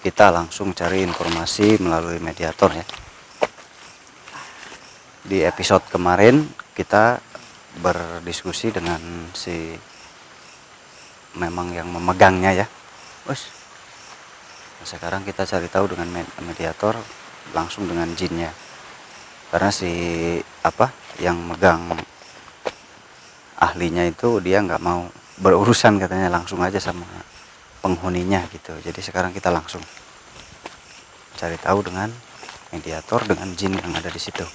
kita langsung cari informasi melalui mediator ya. Di episode kemarin kita berdiskusi dengan si memang yang memegangnya ya. Nah, sekarang kita cari tahu dengan mediator langsung dengan jinnya. Karena si yang megang ahlinya itu dia nggak mau berurusan, katanya langsung aja sama penghuninya gitu. Jadi sekarang kita langsung cari tahu dengan mediator, dengan jin yang ada di situ.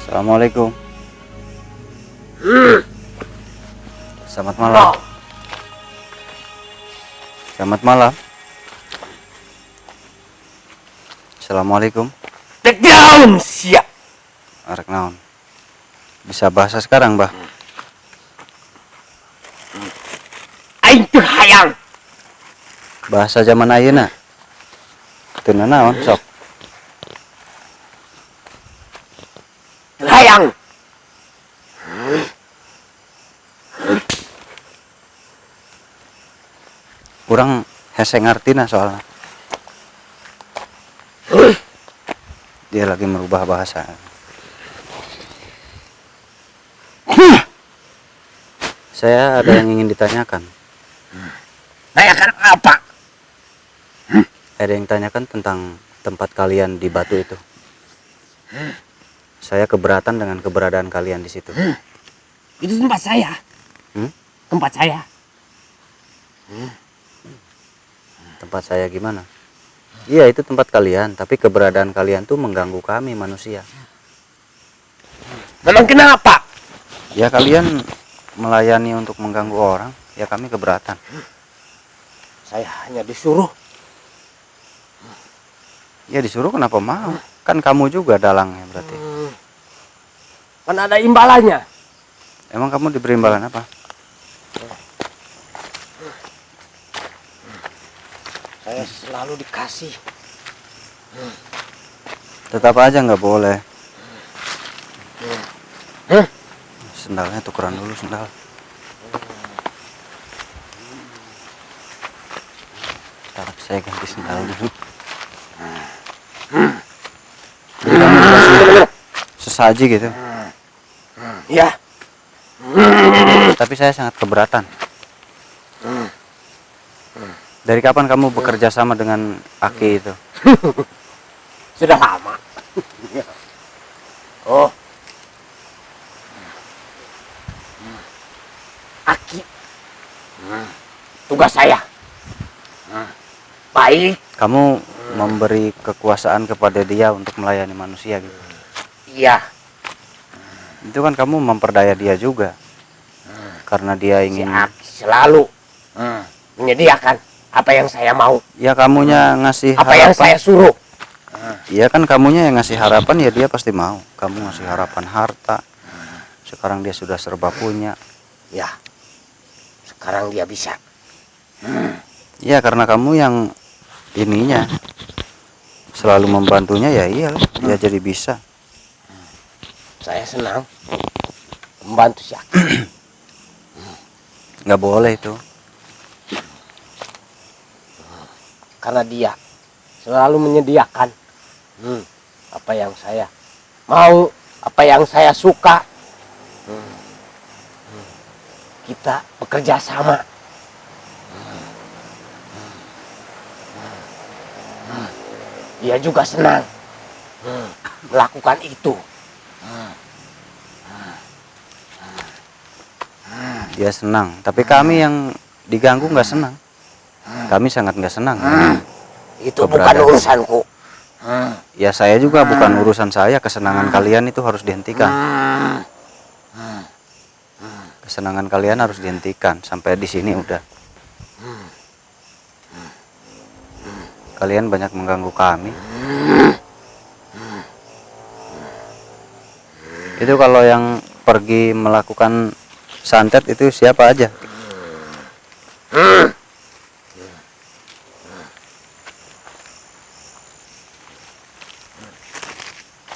Assalamualaikum. Selamat malam. Selamat malam. Assalamualaikum. Take down siap. Arek naon? Bisa bahasa sekarang, Bah? Aing teu hayang. Bahasa zaman ayeuna. Teu naon sok. Hayang. Kurang hese ngartina soalnya. Dia lagi merubah bahasa. Saya ada yang ingin ditanyakan. Tanyakan apa? Ada yang tanyakan tentang tempat kalian di batu itu. Saya keberatan dengan keberadaan kalian di situ. Itu tempat saya. Tempat saya. Tempat saya gimana? Iya, itu tempat kalian, tapi keberadaan kalian tuh mengganggu kami manusia. Memang kenapa? Ya kalian melayani untuk mengganggu orang, ya kami keberatan. Saya hanya disuruh. Ya disuruh kenapa mau? Kan kamu juga dalangnya berarti. Kan ada imbalannya. Emang kamu diberi imbalan apa? Saya selalu dikasih. Tetap aja nggak boleh. Sendalnya tukeran dulu sendal. Ntar saya ganti sendal dulu. Jadi kamu dikasih sesaji gitu. Ya. Tapi saya sangat keberatan. Dari kapan kamu bekerja sama dengan Aki itu? Sudah lama. Oh. Aki. Tugas saya. Baik. Kamu memberi kekuasaan kepada dia untuk melayani manusia gitu. Iya. Itu kan kamu memperdaya dia juga. Karena dia ingin selalu menyediakan apa yang saya mau. Ya kamunya ngasih apa harapan. yang saya suruh. Iya kan kamunya yang ngasih harapan, ya dia pasti mau. Kamu ngasih harapan harta. Sekarang dia sudah serba punya. Ya. Sekarang dia bisa. Ya karena kamu yang ininya selalu membantunya, ya iyalah dia jadi bisa. Saya senang membantu si Aki. Nggak boleh itu. karena dia selalu menyediakan apa yang saya mau, apa yang saya suka. Kita bekerja sama. Dia juga senang melakukan itu. Dia senang, tapi kami yang diganggu nggak senang. Kami sangat nggak senang. Itu bukan urusanku. Ya saya juga bukan urusan saya. Kesenangan kalian itu harus dihentikan. Kesenangan kalian harus dihentikan. Sampai di sini udah. Kalian banyak mengganggu kami. Itu kalau yang pergi melakukan santet itu siapa aja?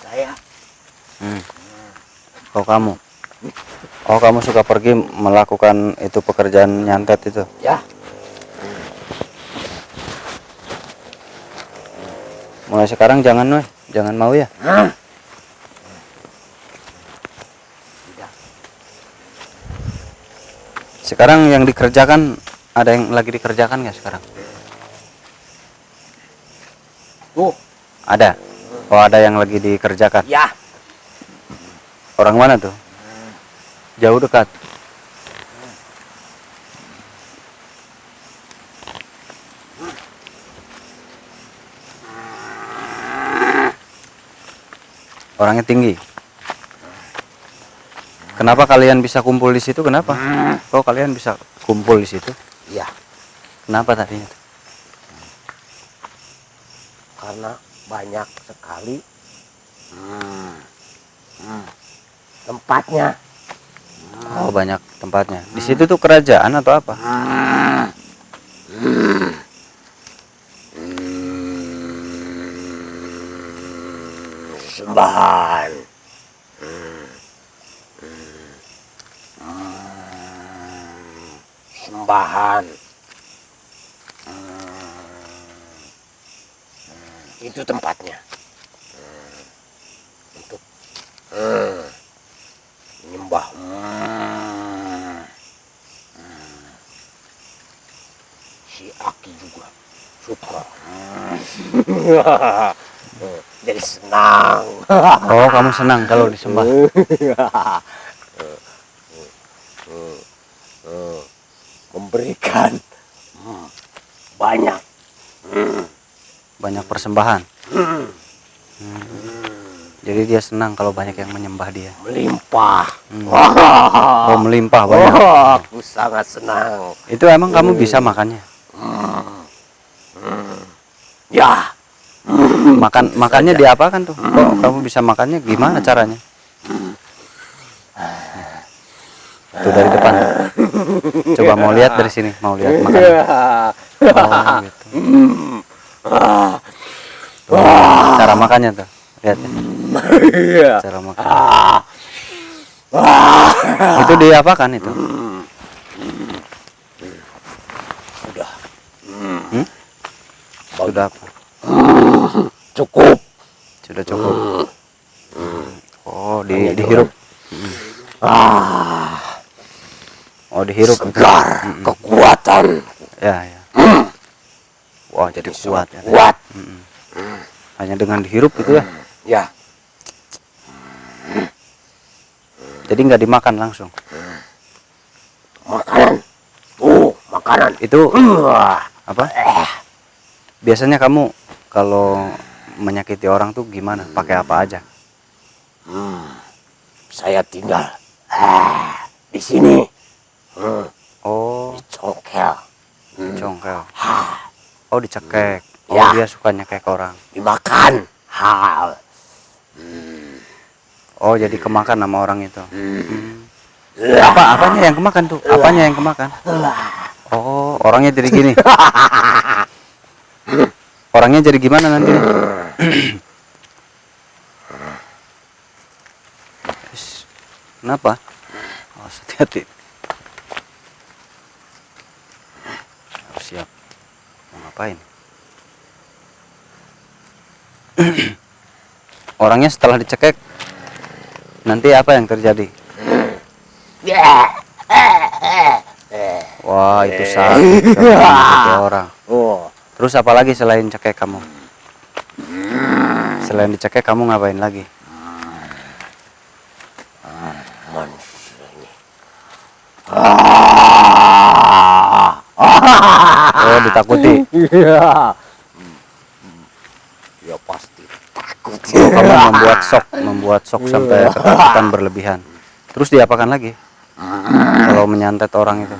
Saya. Oh kamu. Oh kamu suka pergi melakukan itu pekerjaan nyantet itu? Ya. Mulai sekarang jangan mau ya. Sekarang yang dikerjakan, ada yang lagi dikerjakan nggak sekarang? Ada. Oh ada yang lagi dikerjakan. Ya. Orang mana tuh? Jauh dekat? Orangnya tinggi. Kenapa kalian bisa kumpul di situ? Kenapa? Kok kalian bisa kumpul di situ? Ya. Kenapa tadinya? Karena banyak sekali tempatnya. Oh banyak tempatnya. Di situ tuh kerajaan atau apa? Sembahan. Sembahan. Itu tempatnya. Untuk menyembah. Si Aki juga suka. Jadi senang. Oh kamu senang kalau disembah. Memberikan banyak Persembahan. Jadi dia senang kalau banyak yang menyembah dia. melimpah. Oh melimpah banyak. Aku sangat senang. Itu emang kamu bisa makannya? Ya. Makannya diapakan tuh? Kok kamu bisa makannya? Gimana caranya? Tuh dari depan. Coba mau lihat dari sini, mau lihat makan. Oh, gitu. Tuh, cara makannya tuh, lihat ya. Cara makan. Itu diapakan itu? Sudah. Sudah apa? Cukup. Sudah cukup. Oh, dihirup. Oh, dihirup. Segar, kekuatan. Ya, ya. Wah, jadi kuat ya. Kuat. Hanya dengan dihirup gitu ya. Ya. Jadi nggak dimakan langsung. Makanan. Makanan. Itu apa? Biasanya kamu kalau menyakiti orang tuh gimana? Pakai apa aja? Saya tinggal di sini. Oh, Congkel. congkel. Oh, dicekek. Oh, Ya. dia suka nyekek orang. Dimakan. Oh, jadi kemakan sama orang itu. Apanya yang kemakan tuh? Apanya yang kemakan? Oh, orangnya jadi gini. Orangnya jadi gimana nanti? Kenapa? Oh, hati-hati. Siap. Mau ngapain? Orangnya setelah dicekek nanti apa yang terjadi? Wah, itu sakit kamu menyakiti orang. Oh, Terus apa lagi selain cekek kamu? Selain dicekek kamu ngapain lagi? manusia ini. Oh, ditakuti. Iya. Ya pasti takut. Oh, kamu membuat shock sampai ketakutan berlebihan. Terus diapakan lagi? Kalau menyantet orang itu.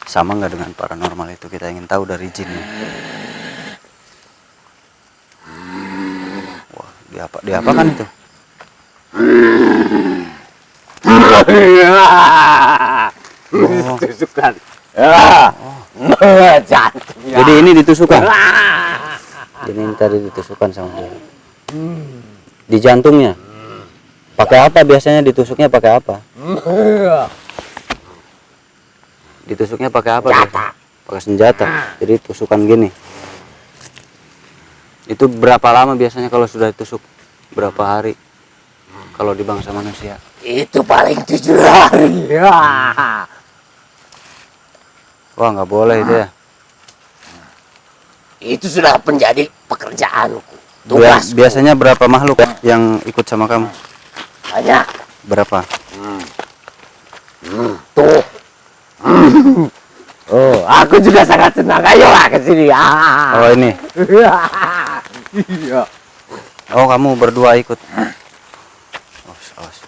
Sama nggak dengan paranormal itu? Kita ingin tahu dari jinnya. Wah, diapakan itu? Oh. Tusukan. Jantungnya. Jadi ini ditusukkan. Jadi ini tadi ditusukkan sama dia. Di jantungnya. Pakai apa biasanya ditusuknya pakai apa? Ditusuknya pakai apa? Biasanya? Pakai senjata. Jadi tusukan gini. Itu berapa lama biasanya kalau sudah ditusuk? Berapa hari? Kalau di bangsa manusia? Itu paling 7 hari. Wah, nggak boleh itu ya. Itu sudah menjadi pekerjaanku. Tugasku. Biasanya berapa makhluk yang ikut sama kamu? Banyak. Berapa? Tuh. Oh, aku juga sangat senang. Ayolah ke sini. Oh, ini. Iya. Oh, kamu berdua ikut. Awas, awas.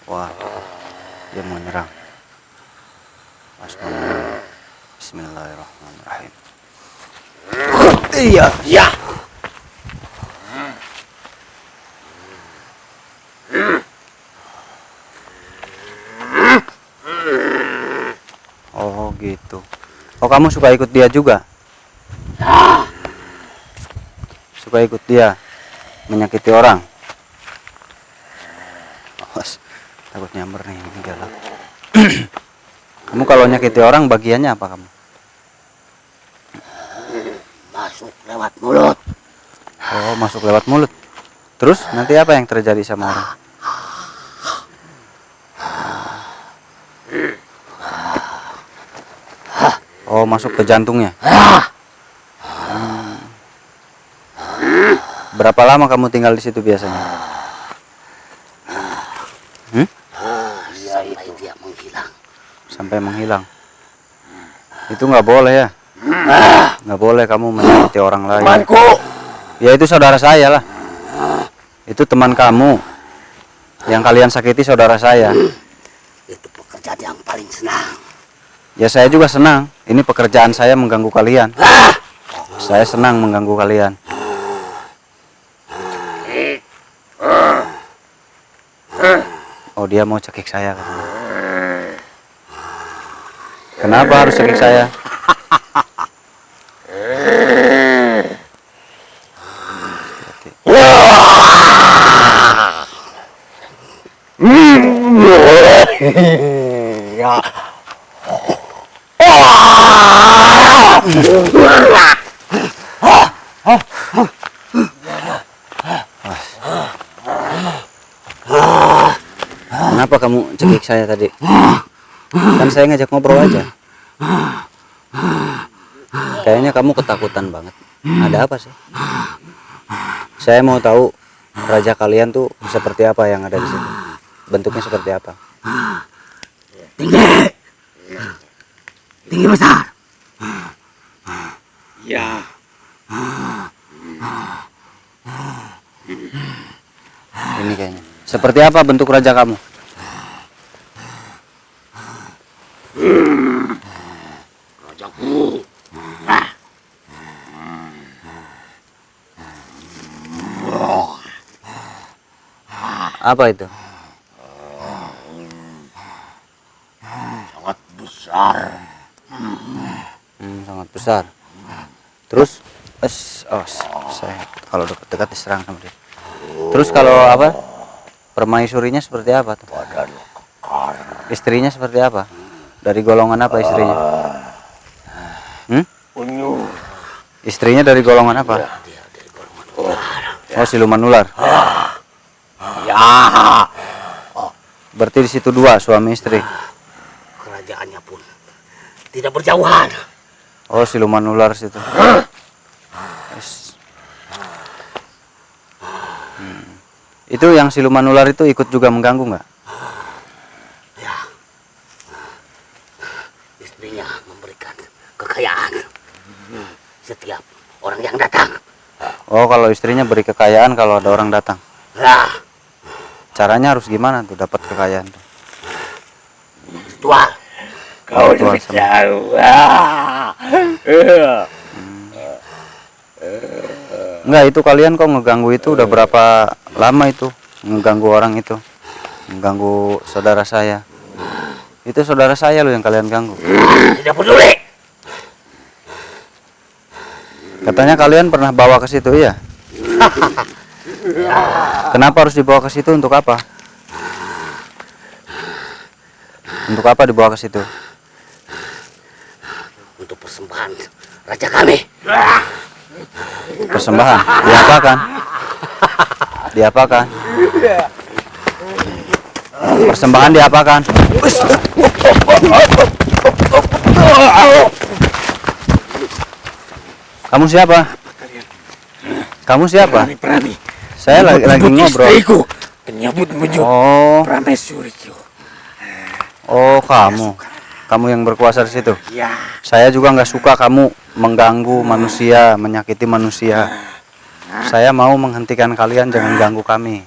Wah, dia mau nyerang. Bismillahirrahmanirrahim. Iya. Ya. Oh, gitu. Oh, kamu suka ikut dia juga? Suka ikut dia menyakiti orang? Awas, takut nyamber nih, ini galak. Kamu kalau nyakiti orang bagiannya apa kamu? Masuk lewat mulut. Oh, masuk lewat mulut. Terus nanti apa yang terjadi sama orang? Oh, masuk ke jantungnya. Berapa lama kamu tinggal di situ biasanya? Sampai dia menghilang. Sampai menghilang. Itu nggak boleh ya? Nggak boleh kamu menyakiti orang lain. Temanku. Ya itu saudara saya lah. Itu teman kamu. Yang kalian sakiti saudara saya. Itu pekerjaan yang paling senang. Ya saya juga senang. Ini pekerjaan saya mengganggu kalian. Saya senang mengganggu kalian. Oh, dia mau cekik saya katanya. Kenapa harus cekik saya? Ya. Kenapa kamu cekik saya tadi? Kan saya ngajak ngobrol aja. Kayaknya kamu ketakutan banget. Ada apa sih? Saya mau tahu raja kalian tuh seperti apa yang ada di situ. Bentuknya seperti apa? Tinggi. Tinggi besar. Ya. Ini kayaknya. Seperti apa bentuk raja kamu? Rajaku. Apa itu? Sangat besar. Sangat besar. Terus, saya kalau dekat-dekat diserang sama dia. Terus kalau apa? Permaisurinya seperti apa tuh? Badan kekar. Istrinya seperti apa? Dari golongan apa istrinya? Unyu. Istrinya dari golongan apa? Dia dari golongan ular. Oh, siluman ular. Ya. Berarti di situ dua suami istri. Kerajaannya pun tidak berjauhan. Oh, siluman ular situ. Yes. Itu yang siluman ular itu ikut juga mengganggu nggak? Ya. Istrinya memberikan kekayaan setiap orang yang datang. Oh, kalau istrinya beri kekayaan kalau ada orang datang. Ya. Caranya harus gimana tuh dapat kekayaan tuh? Ritual. Kau Ritual lebih sama. tahu. Enggak, itu kalian kok ngeganggu itu udah berapa lama itu? Ngeganggu orang itu. Mengganggu saudara saya. Itu saudara saya loh yang kalian ganggu. Tidak peduli. Katanya kalian pernah bawa ke situ, iya? Kenapa harus dibawa ke situ? Untuk apa? Untuk apa dibawa ke situ? Untuk persembahan raja kami. Persembahan. Diapakan? Diapakan? Persembahan diapakan? Kamu siapa? Kamu siapa? Perani. Saya lagi ngobrol. Istriku. Penyambut menyup. Oh, Pramesuriku. oh kamu. Kamu yang berkuasa di situ. Ya. Saya juga nggak suka kamu mengganggu manusia, menyakiti manusia. Saya mau menghentikan kalian, jangan ganggu kami.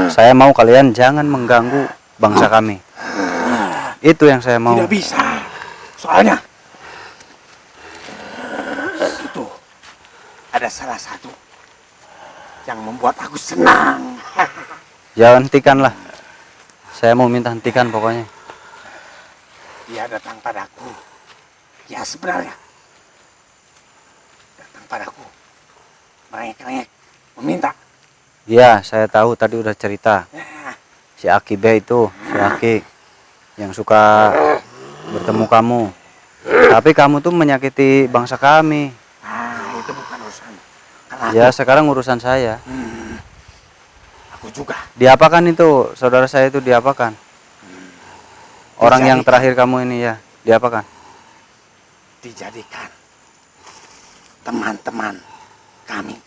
Saya mau kalian jangan mengganggu bangsa kami. Itu yang saya mau. Tidak bisa. Soalnya itu ada salah satu yang membuat aku senang. Ya hentikanlah. Saya mau minta hentikan pokoknya. Dia datang padaku. Ya sebenarnya datang padaku. Merengek-rengek meminta. Ya, saya tahu tadi udah cerita. Nah, Si Aki B itu, si Aki yang suka bertemu kamu. Tapi kamu tuh menyakiti bangsa kami. itu bukan urusan. Kalau Ya, sekarang urusan saya. aku juga Diapakan itu? Saudara saya itu diapakan? Orang yang terakhir kamu ini ya, diapakan? dijadikan teman-teman kami.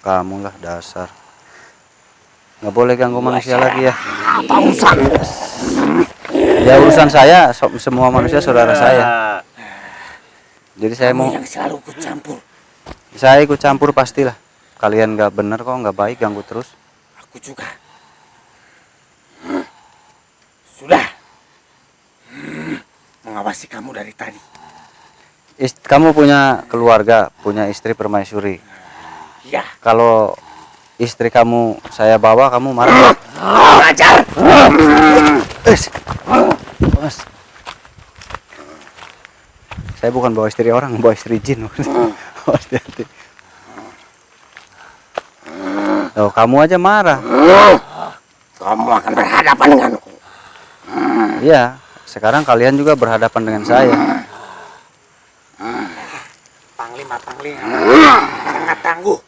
Kamu lah dasar. Nggak boleh ganggu manusia lagi ya. Apa urusan? Ya urusan saya, semua manusia saudara saya. Jadi saya mau, Yang selalu ikut campur. saya ikut campur pastilah. Kalian nggak bener kok, nggak baik ganggu terus. Aku juga. Sudah. Mengawasi kamu dari tadi. Kamu punya keluarga, punya istri permaisuri. Ya. Kalau istri kamu saya bawa, kamu marah nggak? Ajar. Mas, saya bukan bawa istri orang, bawa istri jin. Hati-hati. Oh, kamu aja marah. Kamu akan berhadapan denganku. Iya, sekarang kalian juga berhadapan dengan saya. Panglima sangat tangguh,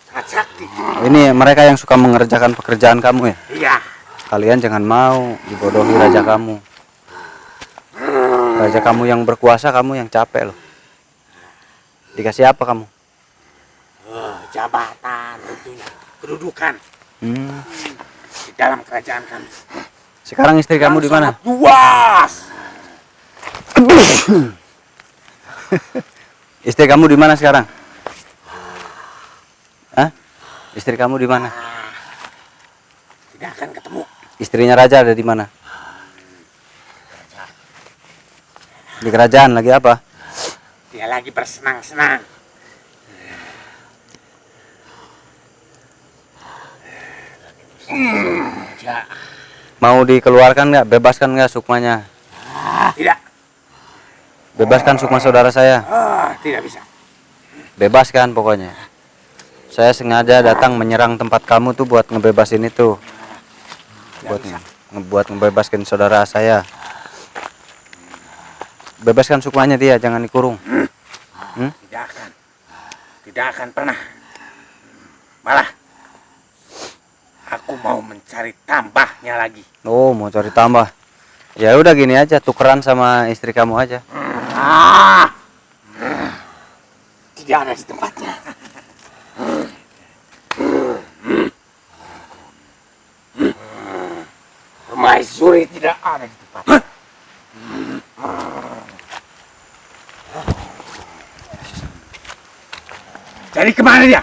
sangat sakti. Ini mereka yang suka mengerjakan pekerjaan kamu ya. Iya. Kalian jangan mau dibodohi raja kamu. Raja kamu yang berkuasa, kamu yang capek loh. Dikasih apa kamu? Jabatan tentunya, kedudukan Di dalam kerajaan kami. Sekarang istri kamu di mana? Sangat luas. Istri kamu di mana sekarang? Hah? Istri kamu di mana? Tidak akan ketemu. Istrinya raja ada di mana? Di kerajaan lagi apa? Dia lagi bersenang-senang. Ya. Mau dikeluarkan nggak? Bebaskan nggak Sukmanya? Tidak. Bebaskan Sukma saudara saya. Tidak bisa. Bebaskan pokoknya. Saya sengaja datang menyerang tempat kamu tuh buat ngebebasin itu. Buat ngebebaskan saudara saya. Bebaskan Sukmanya dia, jangan dikurung. Tidak akan pernah. Malah aku mau mencari tambahnya lagi. Oh, mau cari tambah. Ya udah gini aja, tukeran sama istri kamu aja. Tidak ada di tempatnya. Permaisuri tidak ada di tempatnya. Jadi kemana dia?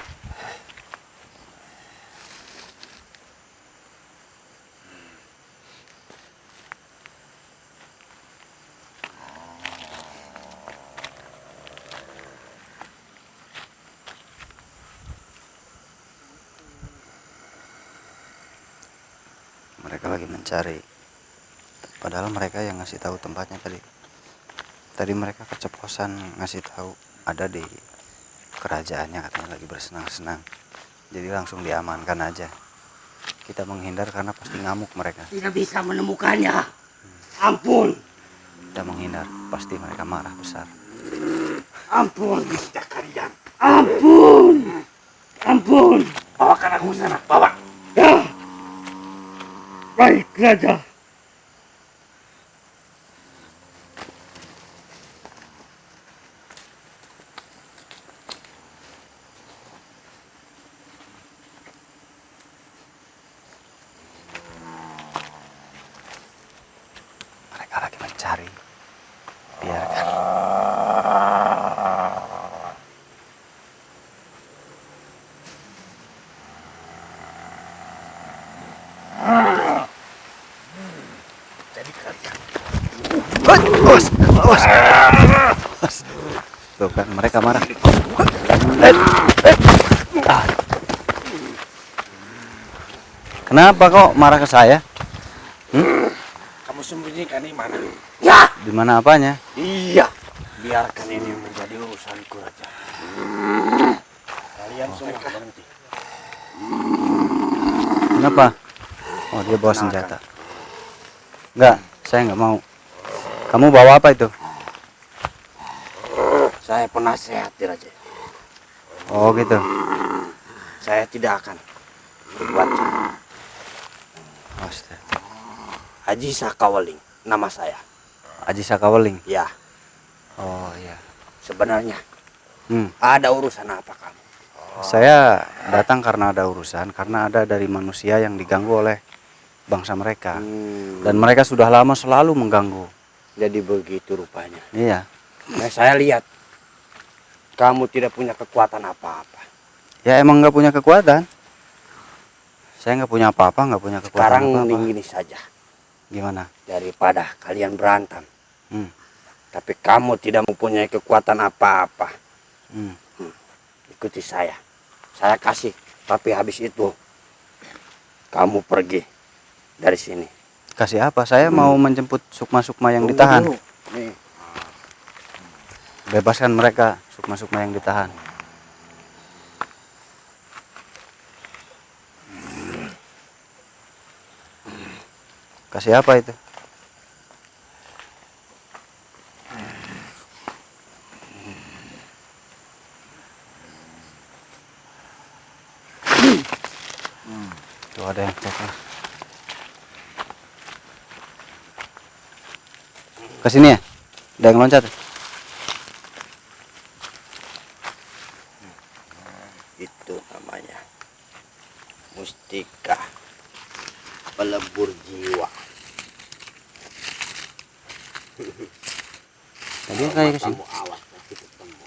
Mereka lagi mencari. Padahal mereka yang ngasih tahu tempatnya tadi. Tadi mereka keceplosan ngasih tahu ada di kerajaannya, katanya lagi bersenang-senang. Jadi langsung diamankan aja. Kita menghindar karena pasti ngamuk mereka. Tidak bisa menemukannya. Ampun. Kita menghindar, pasti mereka marah besar. Ampun, tidak kalian. Ampun. Ampun. Bawakan aku ke sana. Bawa. Ya. Baik, Raja. Mereka lagi mencari. Biarkan. Jadi kalian. Awas. Tuh kan mereka marah. Kenapa kok marah ke saya? Kamu sembunyikan di mana? Di mana apanya? Iya. Biarkan ini menjadi urusanku, Raja. Kalian semua berhenti. Kenapa? Oh, dia bawa senjata. Enggak, saya nggak mau. Kamu bawa apa itu? Saya penasehat, Raja. Oh gitu. Saya tidak akan berbuat jahat. Astaga. Haji Sakawaling, nama saya. Aji Sakaweling. Ya, Oh iya. sebenarnya Hmm. ada urusan apa kamu? Saya datang karena ada urusan, karena ada dari manusia yang diganggu oleh bangsa mereka. Dan mereka sudah lama selalu mengganggu. Jadi begitu rupanya. Iya. Nah, saya lihat kamu tidak punya kekuatan apa-apa. Ya emang nggak punya kekuatan. Saya nggak punya apa-apa, nggak punya kekuatan Sekarang apa-apa. begini saja. Gimana? Daripada kalian berantem, Hmm. tapi kamu tidak mempunyai kekuatan apa-apa. Hmm. Ikuti saya. Saya kasih, tapi habis itu kamu pergi dari sini. Kasih apa? Saya mau menjemput sukma-sukma yang ditahan. Tunggu dulu. Nih, Bebaskan mereka, sukma-sukma yang ditahan. Kasih apa itu? Tuh ada yang cek. Ke sini ya? Ada yang loncat. itu namanya mustika pelebur jiwa. Tadi kayak ke sini. Kamu awas nanti ketemu.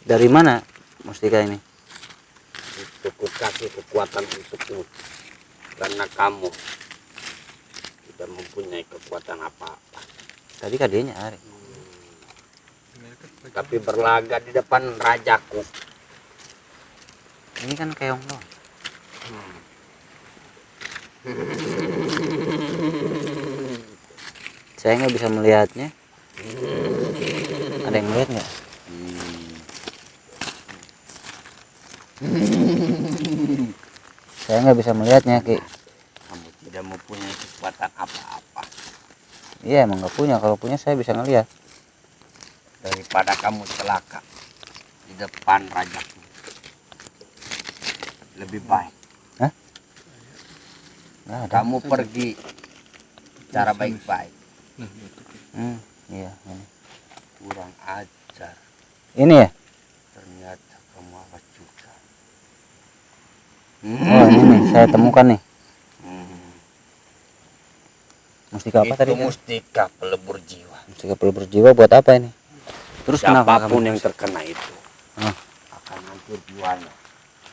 Dari mana mustika ini? Itu ku kasih kekuatan untukmu karena kamu tidak mempunyai kekuatan apa-apa. Tadi kan dia nyari. Tapi berlaga di depan rajaku. Ini kan keong doang. Saya nggak bisa melihatnya. Ada yang melihat nggak? Saya nggak bisa melihatnya, Ki. Kamu tidak mempunyai kekuatan apa-apa. Iya, emang nggak punya. Kalau punya saya bisa ngelihat. Daripada kamu celaka di depan rajaku, lebih baik Nggak ada. kamu pergi cara baik-baik. Iya, ini. Kurang ajar, Ini ya? ternyata kamu awas juga. Oh, ini nih, saya temukan nih. Mustika apa Itu tadi? mustika pelebur jiwa. Mustika pelebur jiwa buat apa ini? Terus kenapa Siapapun kamu yang kasih? terkena itu Ah. akan hancur jiwanya.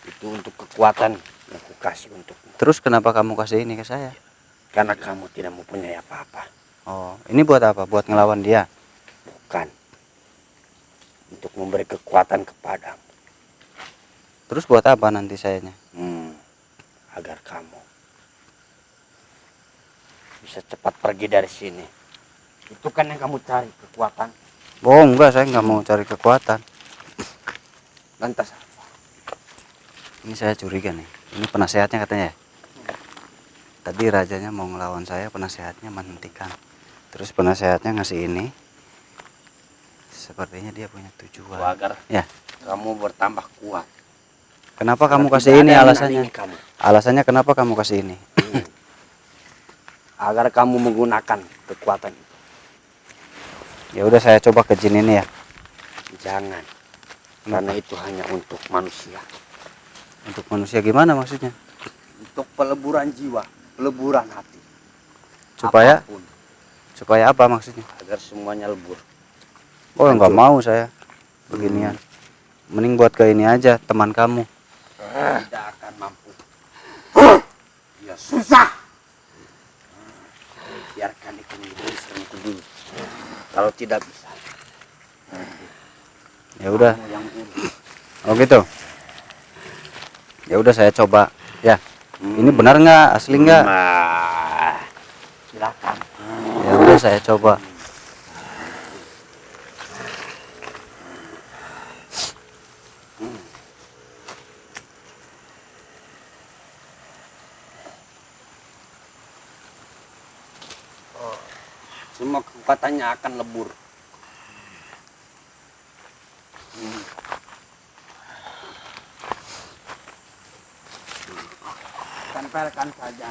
Itu untuk kekuatan yang kukasih untukmu. Terus kenapa kamu kasih ini ke saya? Karena kamu tidak mempunyai apa-apa. Oh, ini buat apa? Buat ngelawan dia? Bukan. Untuk memberi kekuatan kepadamu. Terus buat apa nanti sayanya? Agar kamu bisa cepat pergi dari sini. Itu kan yang kamu cari, kekuatan. Oh enggak, saya nggak mau cari kekuatan. Lantas apa? Ini saya curiga nih. Ini penasehatnya katanya ya. Tadi rajanya mau ngelawan saya, penasehatnya menghentikan. Terus penasehatnya ngasih ini. Sepertinya dia punya tujuan. Agar Ya. kamu bertambah kuat. Kenapa Karena kamu tidak kasih ada ini yang alasannya? menandingi kamu. Alasannya kenapa kamu kasih ini? Agar kamu menggunakan kekuatan itu. Ya udah, saya coba ke jin ini ya. Jangan. Karena itu hanya untuk manusia. Untuk manusia gimana maksudnya? Untuk peleburan jiwa, peleburan hati. Supaya Apapun, supaya apa maksudnya? agar semuanya lebur. Oh nggak Hancur. mau saya beginian. Mending buat ke ini aja, teman kamu. Tidak akan mampu. Ya susah. Biarkan ikan dulu serengku dulu. Kalau tidak bisa, Ya udah. kamu yang urus. Oh gitu. Ya udah, saya coba. Ya. Ini benar nggak? Asli nggak? Silakan. Ya udah, saya coba. Semua kekuatannya akan lebur. Tempelkan saja.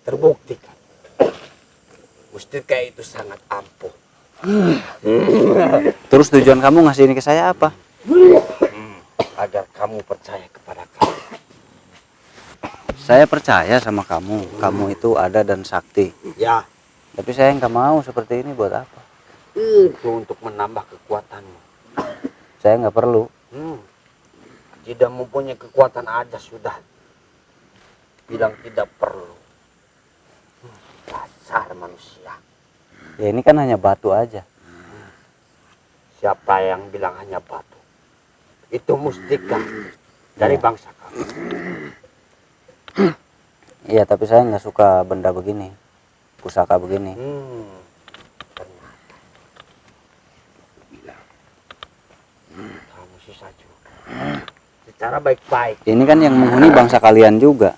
Terbukti kan, mustika itu sangat ampuh. Terus tujuan kamu ngasih ini ke saya apa? Agar kamu percaya kepada kamu. Saya percaya sama kamu. Kamu itu ada dan sakti. Ya, Tapi saya nggak mau seperti ini. Buat apa? itu untuk menambah kekuatanmu. Saya nggak perlu. Tidak mempunyai kekuatan aja sudah bilang tidak perlu. Dasar manusia. Ya ini kan hanya batu aja. Siapa yang bilang hanya batu? Itu mustika dari bangsa kamu. Iya, tapi saya nggak suka benda begini, pusaka begini. Ternyata bilang kamu susah juga. Secara baik-baik. Ini kan yang menghuni bangsa kalian juga.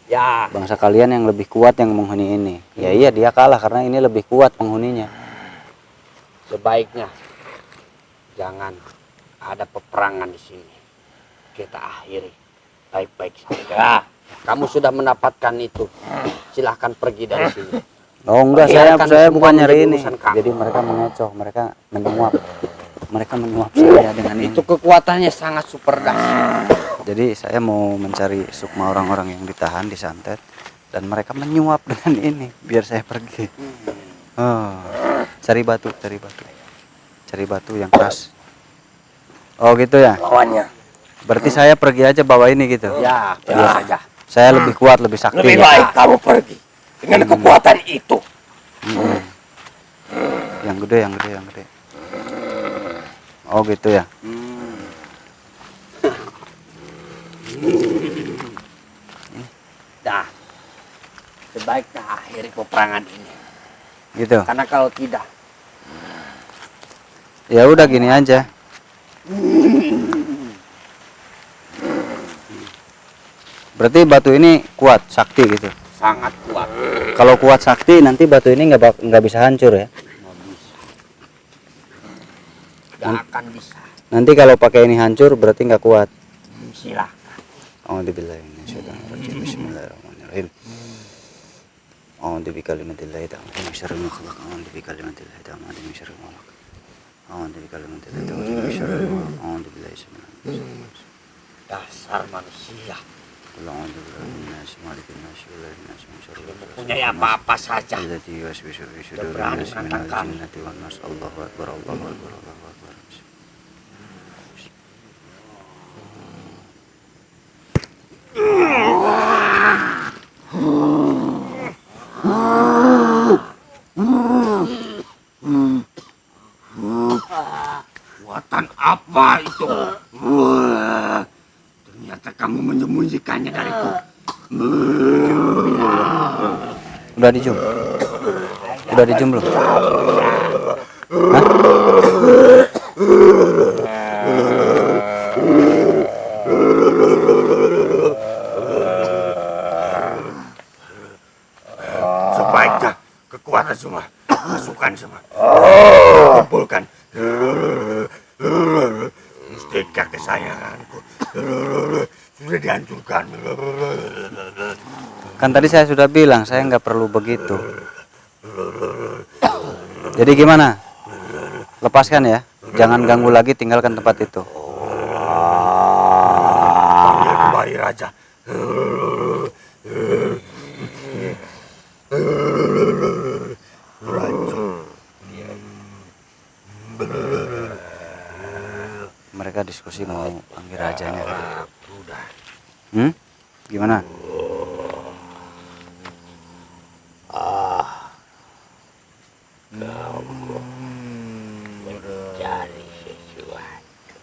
Ya, Bangsa kalian yang lebih kuat yang menghuni ini. Ya iya, dia kalah karena ini lebih kuat penghuninya. sebaiknya jangan ada peperangan di sini. Kita akhiri baik-baik saja. Kamu sudah mendapatkan itu. Silahkan pergi dari sini. Oh enggak, Biarkan saya semua bukan nyari menjadi ini. urusan kamu. Jadi mereka mengecoh, mereka menyuap. Mereka menyuap saya dengan ini. Itu kekuatannya sangat super dahsyat. Jadi saya mau mencari sukma orang-orang yang ditahan, disantet, dan mereka menyuap dengan ini biar saya pergi. Oh, cari batu, cari batu. Cari batu yang keras. Oh gitu ya. Lawannya. Berarti saya pergi aja bawa ini gitu. Ya, pergi saja. Saya lebih kuat, lebih sakti. Lebih ya. baik kamu pergi dengan kekuatan itu. Mm-mm. Yang gede, yang gede, yang gede. Oh gitu ya. Dah, sebaiknya akhiri peperangan ini. Gitu. Karena kalau tidak, Ya udah gini aja. Berarti batu ini kuat, sakti gitu. sangat kuat. Kalau kuat sakti nanti batu ini nggak bisa hancur ya. Nggak bisa. Nggak akan bisa. Nanti kalau pakai ini hancur berarti nggak kuat. Silakan. Bismillahirrahmanirrahim. A'udzu bikalimatillahi ta'ala min syarri ma khalaq. A'udzu bikalimatillahi ta'ala min syarri ma khalaq. A'udzu bikalimatillahi ta'ala min syarri ma khalaq. A'udzu billahi minasyaitonir rajim. Dasar manusia. A'udzu billahi minasy malikin nasy ilahin nasy min syarri Mempunyai apa-apa saja. allati yuwaswisu fi sudurin Berani nasi minal menantang kami. jinnati wan nas. Allahu akbar, Allahu akbar, Allahu akbar. Buatan apa itu? Ternyata kamu menyembunyikannya dariku. Udah dijum? Udah dijum belum? Hah? Sebaiknya kekuatan semua, pasukan semua, kumpulkan. Mustika kesayanganku sudah dihancurkan. Kan tadi saya sudah bilang saya nggak perlu begitu. Jadi gimana? Lepaskan ya. Jangan ganggu lagi, tinggalkan tempat itu. Panggil kembali raja. Mereka diskusi mau panggil rajanya. Udah. Gimana? Mencari sesuatu.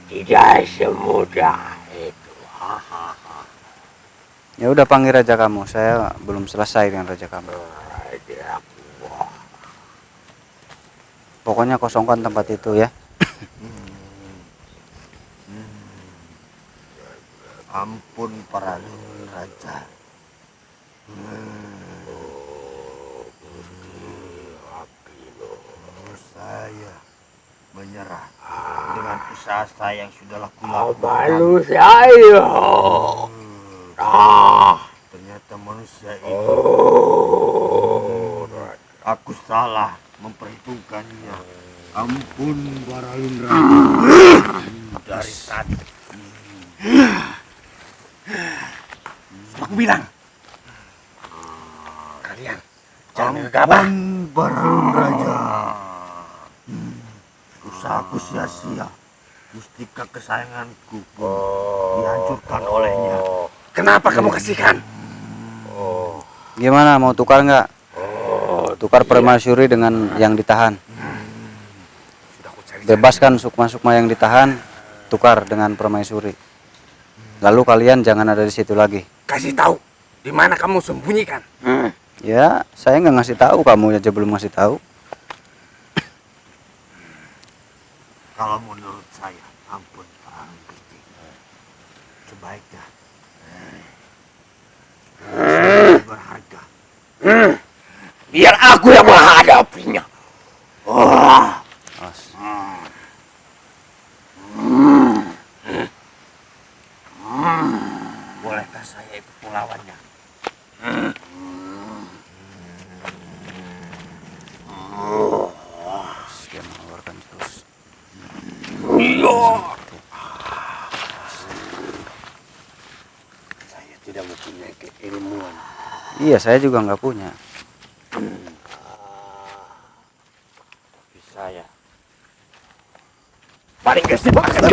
Tidak semudah itu. Ya udah panggil raja kamu. Saya belum selesai dengan raja kamu. Pokoknya kosongkan tempat itu ya. Ampun para raja. Saya menyerah dengan usaha saya yang sudah lakukan. Malu saya. Ternyata manusia itu. Aku salah memperhitungkannya. Ampun Baralun Raja. Dari tadi. Aku bilang. Kalian jangan gegabah. Baralun Raja. Usahaku sia-sia. Mustika kesayanganku dihancurkan olehnya. Kenapa kamu kasihkan? Gimana, mau tukar nggak? Tukar permaisuri dengan yang ditahan. Sudah aku cari. Bebaskan sukma-sukma yang ditahan, tukar dengan permaisuri. Lalu kalian jangan ada di situ lagi. Kasih tahu di mana kamu sembunyikan. Ya, saya nggak ngasih tahu, kamu aja belum ngasih tahu. Kalau menurut saya, ampun Pak Gusti, sebaiknya berharga. Biar aku yang menghadapinya. Awas. Bolehkah saya ikut melawannya? Dia mengeluarkan jurus. Saya tidak mempunyai keilmuan. Iya, saya juga nggak punya. Tapi saya paling gesit akan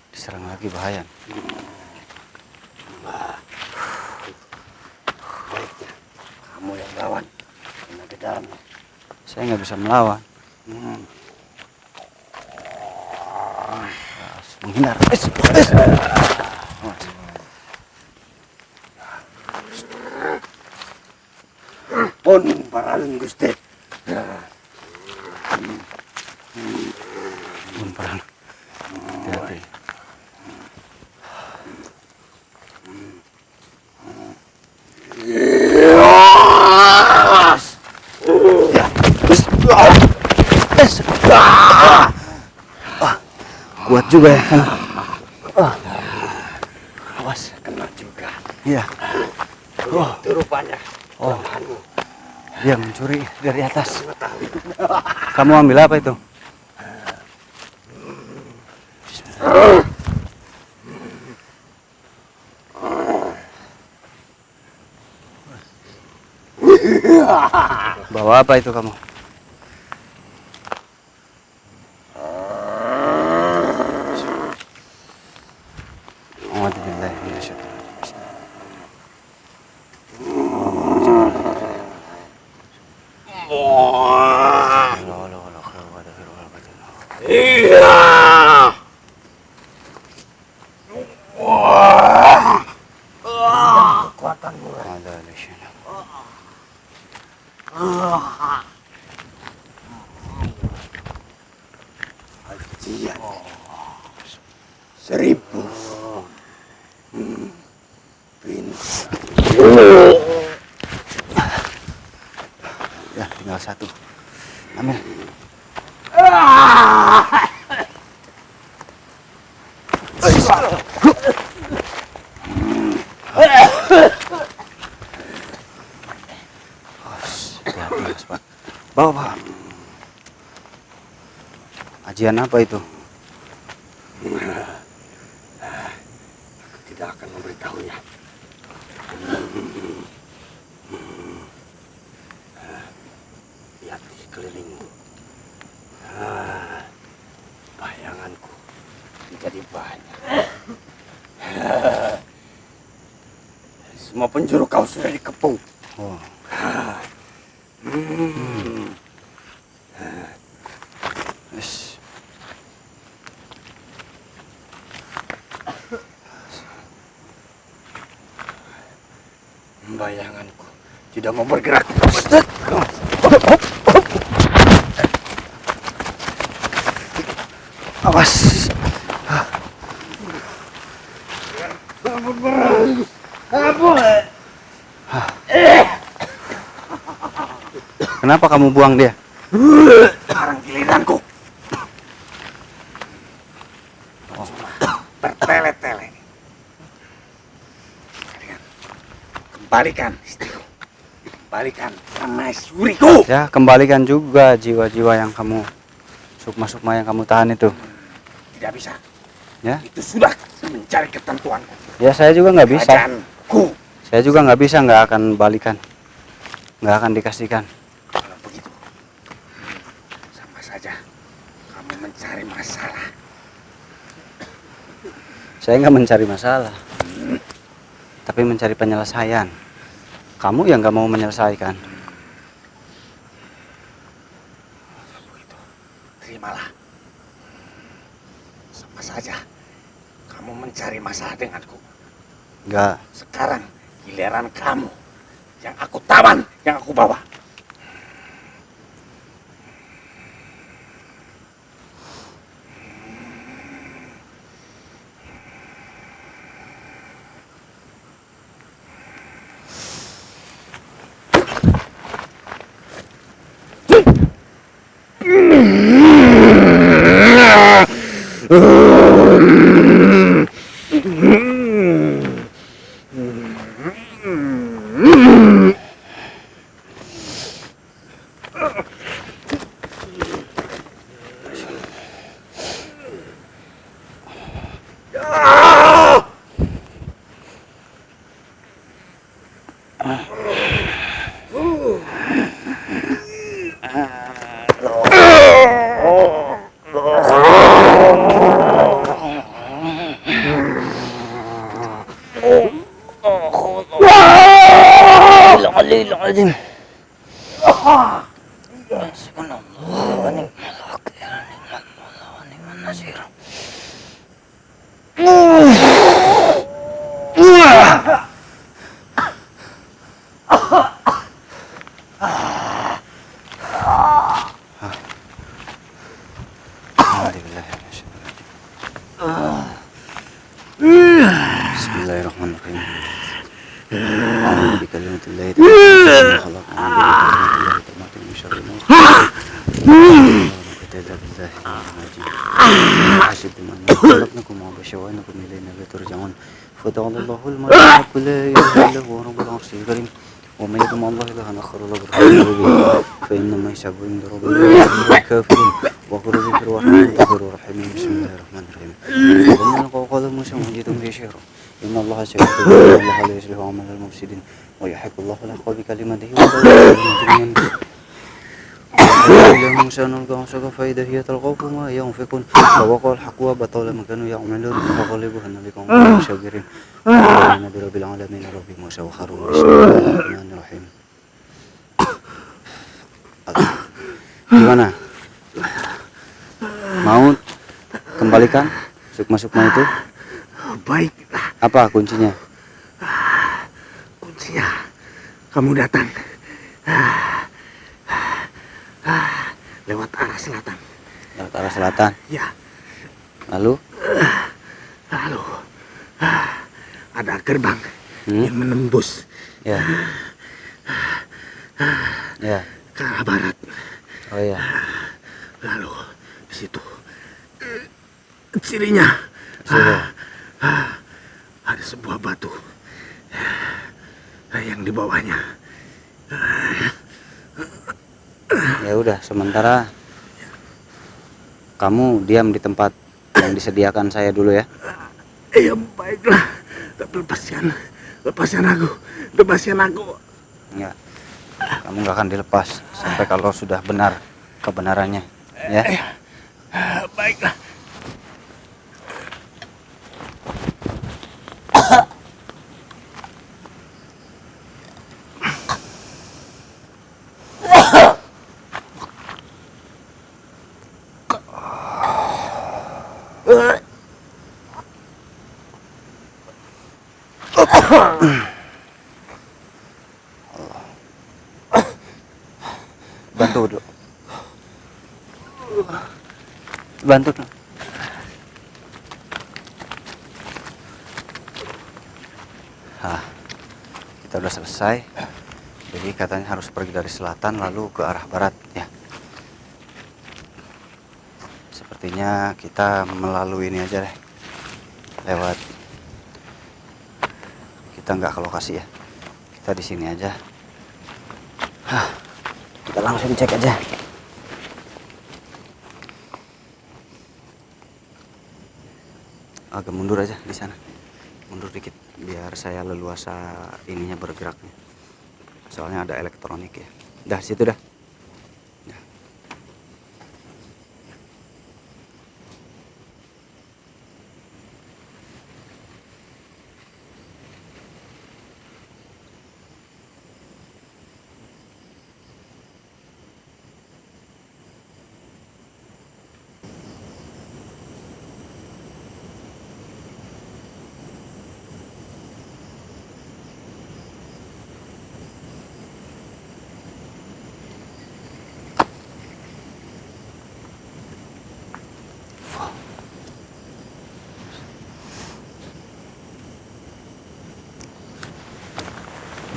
Diserang lagi, bahaya. Baiknya kamu yang lawan. Kena ke dalam. Saya nggak bisa melawan. Menghindar. Pun paralun Gusti. Bun perang. Hati-hati. Kuat juga ya. Awas. Kena juga. Iya. Itu rupanya. Oh. Dia mencuri dari atas. Kamu ambil apa itu? Bawa apa itu kamu? Iya. Kekuatanmu. Ajian. 1000. Ya, tinggal satu. Ambil. Bawa, Pak. Ajian apa itu? Tidak akan memberitahunya. Lihat di sekelilingmu. Bayanganku menjadi banyak. Semua penjuru kau sudah dikepung. Oh. Yes. Bayanganku tidak mau bergerak. Awas. Kenapa kamu buang dia? Sekarang giliranku. Bertele-tele. Kalian kembalikan istriku. Kembalikan permaisuriku. Ya, kembalikan juga jiwa-jiwa yang kamu sukma-sukma yang kamu tahan itu. Tidak bisa. Ya, Itu sudah mencari ketentuanku. ya saya juga nggak bisa. Kerajaanku. Saya juga nggak bisa, nggak akan balikan, nggak akan dikasihkan. Kalau begitu, sama saja kamu mencari masalah. Saya nggak mencari masalah, tapi mencari penyelesaian. Kamu yang nggak mau menyelesaikan. Kalau begitu, terimalah. Sama saja kamu mencari masalah denganku. Nggak. Sekarang giliran kamu. Yang aku tawan, yang aku bawa. Astagfirullahaladzim. Subhanallah wa ni'mal wakil wa ni'man nasir. Bismillahirrahmanirrahim. A'udzu bikalimatillahi tammati min khalaq. A'udzu bikalimatillahi tammati min syarri ma khalaq. وبشوانكم إلينا لا ترجعون فتعالى الله الملك الحق لا إله إلا هو رب العرش الكريم ومن يدعو مع الله إلها آخر لا برهان له به فإنما يشاء عند ربه الكافرين وقل ذكر الرحمن غفور رحيم. بسم الله الرحمن الرحيم. ومن يلقى قال موسى مجيد به شعرا إن الله شهيد إن الله لا يصلح عمل المفسدين ويحق الله الحق بكلمته ولا موسى نلقى عصاك فإذا هي تلقف ما ينفقون فوقع الحق وبطل ما كانوا يعملون فغلبوها بقوم شاكرين آمنا برب العالمين رب موسى وهارون. بسم الله الرحمن الرحيم. Gimana? Mau kembalikan sukma-sukma itu? Baiklah. Apa kuncinya? Kuncinya kamu datang lewat arah selatan. Lewat arah selatan? Ya. Lalu ada gerbang yang menembus ya ya ke arah barat. oh ya. Lalu di situ cirinya ada sebuah batu yang di bawahnya. Ya udah, sementara kamu diam di tempat yang disediakan saya dulu ya. Iya baiklah, tapi lepaskan aku. Ya, kamu nggak akan dilepas sampai kalau sudah benar kebenarannya, ya. Baiklah. Bantu dulu. Bantu dulu. Kita udah selesai. Jadi katanya harus pergi dari selatan lalu ke arah barat ya. Sepertinya kita melalui ini aja deh. Lewat. Kita nggak ke lokasi ya. Kita di sini aja. Kita langsung cek aja. Agak mundur aja di sana. Mundur dikit biar saya leluasa ininya bergeraknya. Soalnya ada elektronik ya. Dah situ dah.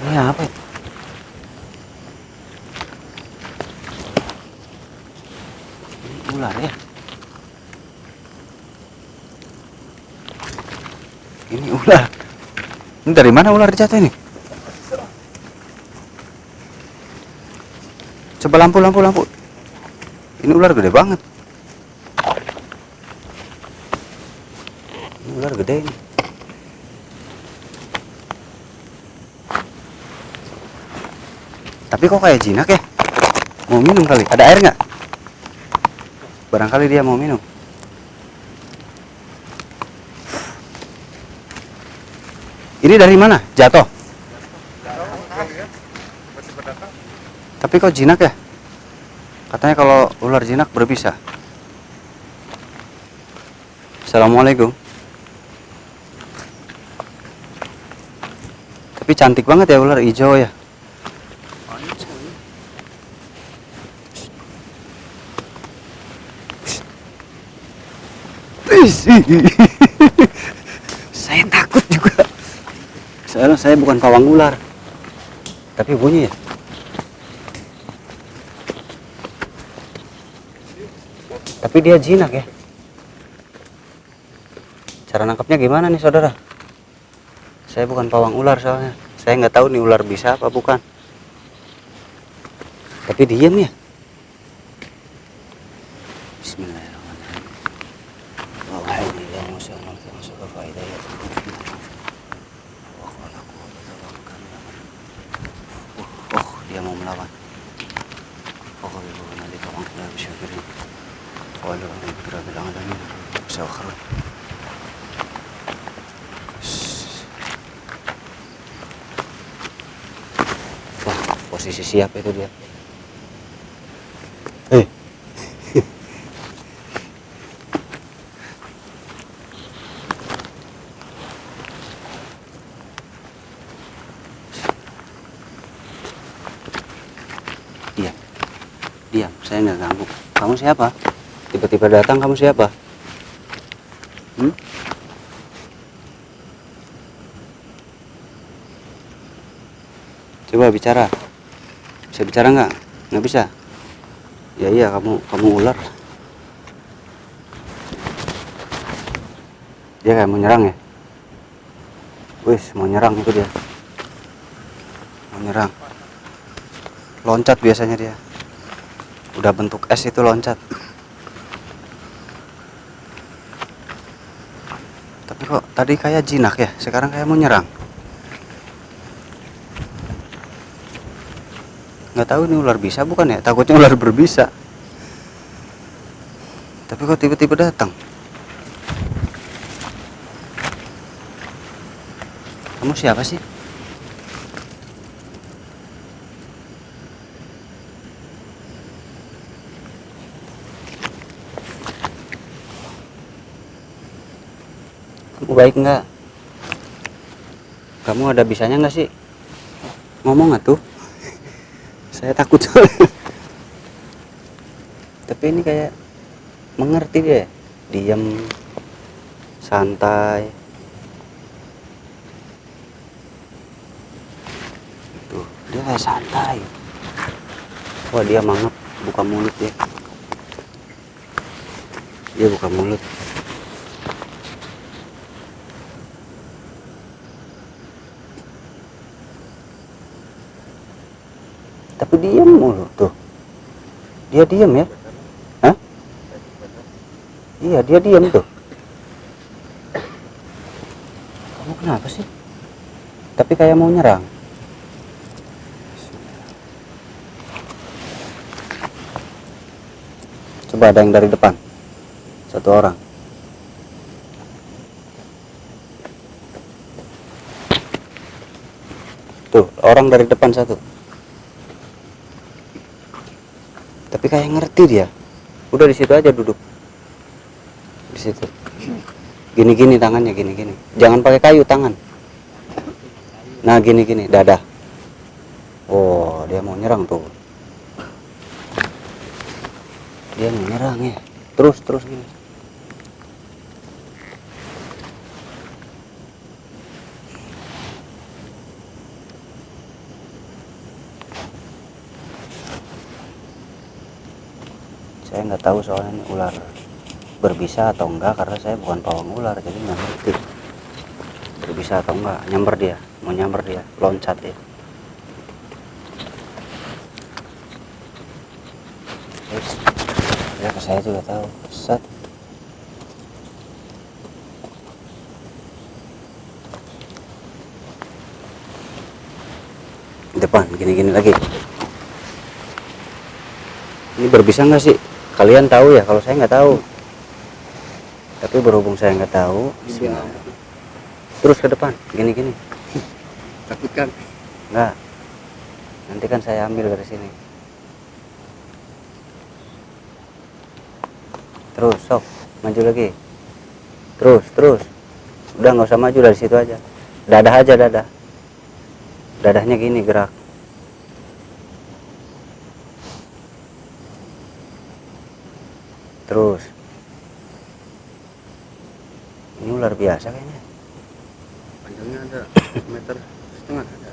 Ini apa ya? Ini ular ya? Ini ular. Ini dari mana ular jatuh ini? Coba lampu. Ini ular gede banget. Ini ular gede ini. Tapi kok kayak jinak ya? Mau minum kali? Ada air nggak? Barangkali dia mau minum. Ini dari mana? Jatuh? Tapi kok jinak ya? Katanya kalau ular jinak berbisa. Assalamualaikum. Tapi cantik banget ya ular hijau ya. Saya takut juga. Soalnya saya bukan pawang ular. Tapi bunyi ya. Tapi dia jinak ya. Cara nangkapnya gimana nih saudara? Saya bukan pawang ular soalnya. Saya nggak tahu nih ular bisa apa bukan. Tapi diem ya. Bismillahirrahmanirrahim. Oh, dia mau melawan. Wah, posisi siap itu dia. Diam, diam, saya nggak ganggu. Kamu siapa? Tiba-tiba datang, kamu siapa? Coba bicara. Bisa bicara nggak? Nggak bisa. Ya iya, kamu ular. Dia kayak mau nyerang ya. Wih, mau nyerang itu dia. Mau nyerang. Loncat biasanya dia. Udah bentuk es itu loncat. Tapi kok tadi kayak jinak ya, sekarang kayak mau nyerang. Nggak tahu ini ular bisa bukan ya, takutnya ular berbisa. Tapi kok tiba-tiba datang. Kamu siapa sih? Kamu baik nggak? Kamu ada bisanya nggak sih? Ngomong nggak tuh? Saya takut. Tapi ini kayak mengerti dia. Diam, santai. Tuh, dia kayak santai. Wah, dia mangap, buka mulut dia. Dia buka mulut. Tapi diam mulu tuh. Dia diam ya. Hah? Iya, dia diam tuh. Kamu kenapa sih? Tapi kayak mau nyerang. Coba ada yang dari depan. Satu orang. Tuh, orang dari depan satu. Tapi kayak ngerti dia. Udah di situ aja duduk. Di situ. Gini-gini tangannya, gini-gini. Jangan pakai kayu tangan. Nah, gini-gini, dadah. Oh, dia mau nyerang tuh. Dia mau nyerang ya. Terus gini. Saya nggak tahu soalnya ini ular berbisa atau enggak, karena saya bukan pawang ular, jadi nggak ngerti berbisa atau enggak. Nyamber dia, mau nyamber dia, loncat ya. Terus ya, saya juga tahu. Set. Depan, gini-gini lagi. Ini berbisa nggak sih? Kalian tahu ya, kalau saya nggak tahu. Tapi berhubung saya nggak tahu, terus ke depan, gini-gini. Takut kan? Nggak. Nanti kan saya ambil dari sini. Terus sok, maju lagi. Terus. Udah nggak usah maju, dari situ aja. Dadah aja, dadah. Dadahnya gini gerak. Terus. Ini ular biasa kayaknya. Panjangnya ada meter setengah ada.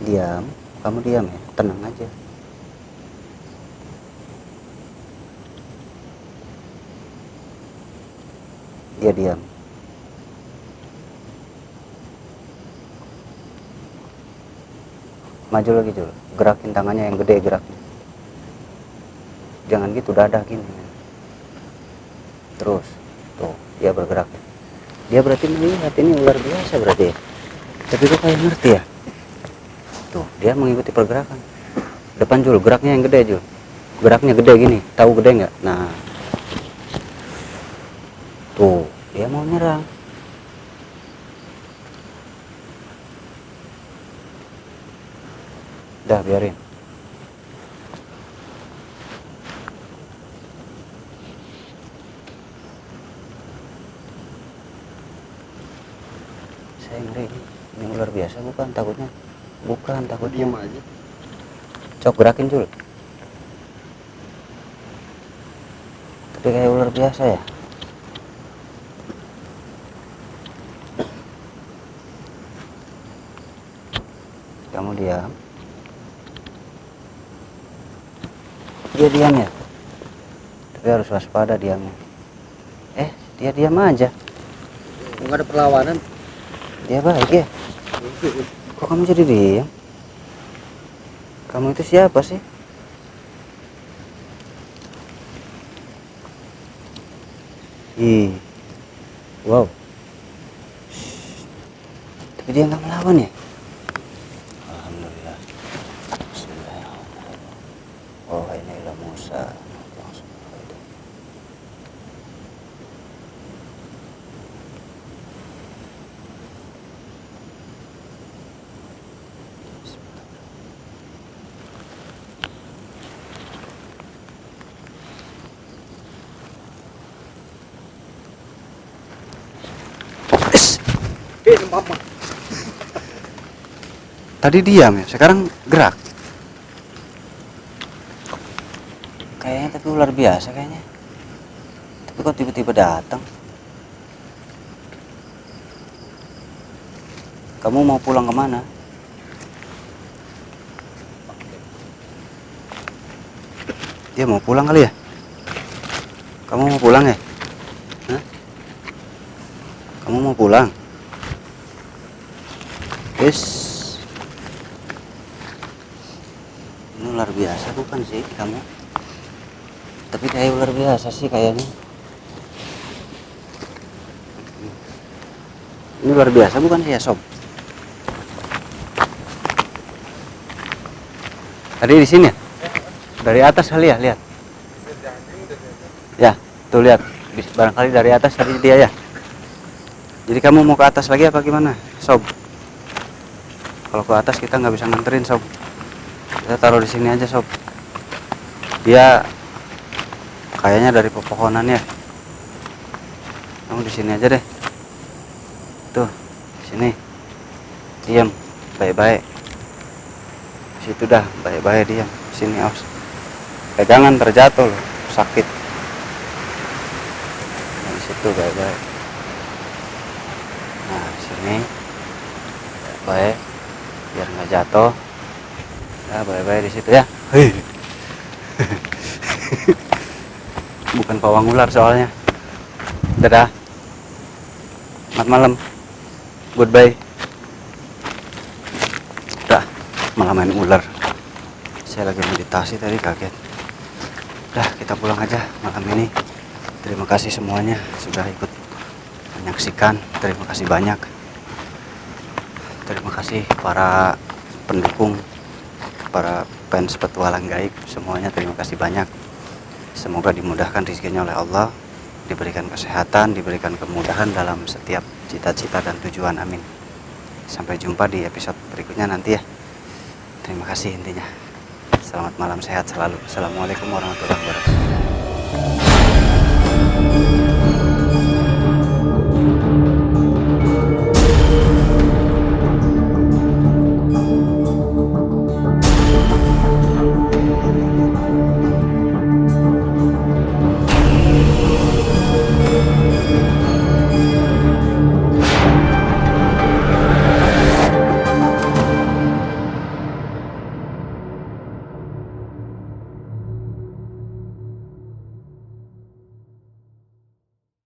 Diam, kamu diam ya, tenang aja. Dia diam. Maju lagi Jul, gerakin tangannya yang gede, gerakin. Jangan gitu, dadah gini. Terus, tuh, dia bergerak. Dia berarti melihat ini ular biasa berarti ya. Tapi kok kayak ngerti ya? Tuh, dia mengikuti pergerakan. Depan Jul, geraknya yang gede Jul. Geraknya gede gini, tahu gede nggak? Nah, tuh, dia mau nyerang. Dah, biarin. Saya ngeri ini ular biasa bukan takutnya. Bukan takutnya. Diam aja. Cok, gerakin Jul. Tapi kayak ular biasa ya. Kamu diam. Dia diam ya. Tapi harus waspada diamnya. Dia diam aja. Nggak ada perlawanan. Dia baik ya. Kok kamu jadi diam? Kamu itu siapa sih? Ih, wow. Tapi dia nggak melawan ya? Alhamdulillah. Bismillahirrahmanirrahim. Oh, inilah Musa. Mama. Tadi diam ya, sekarang gerak. Kayaknya tapi ular biasa kayaknya. Tapi kok tiba-tiba datang? Kamu mau pulang kemana? Dia mau pulang kali ya? Kamu mau pulang ya? Hah? Kamu mau pulang? Yes. Ini ular biasa bukan sih kamu? Tapi kayak ular biasa sih kayaknya. Ini ular biasa bukan sih ya sob? Tadi di sini ya? Dari atas kali ya, lihat. Ya, tuh lihat. Barangkali dari atas tadi dia ya. Jadi kamu mau ke atas lagi apa gimana, sob? Kalau ke atas kita nggak bisa nganterin sob. Kita taruh di sini aja sob. Dia kayaknya dari pepohonan ya. Kamu di sini aja deh. Tuh, di sini. Diam, baik-baik. Situ dah, baik-baik diam. Sini awas. Pegangan terjatuh loh, sakit. Nah, di situ baik-baik. Nah, sini. Baik. Biar nggak jatuh. Ya, baik-baik di situ ya. Hei. Bukan pawang ular soalnya. Dadah. Selamat malam. Goodbye. Dah, malah main ular. Saya lagi meditasi tadi kaget. Dah, kita pulang aja malam ini. Terima kasih semuanya sudah ikut menyaksikan. Terima kasih banyak. Terima kasih para pendukung, para fans petualang gaib semuanya, terima kasih banyak. Semoga dimudahkan rezekinya oleh Allah, diberikan kesehatan, diberikan kemudahan dalam setiap cita-cita dan tujuan, amin. Sampai jumpa di episode berikutnya nanti ya. Terima kasih intinya. Selamat malam, sehat selalu. Assalamualaikum warahmatullahi wabarakatuh.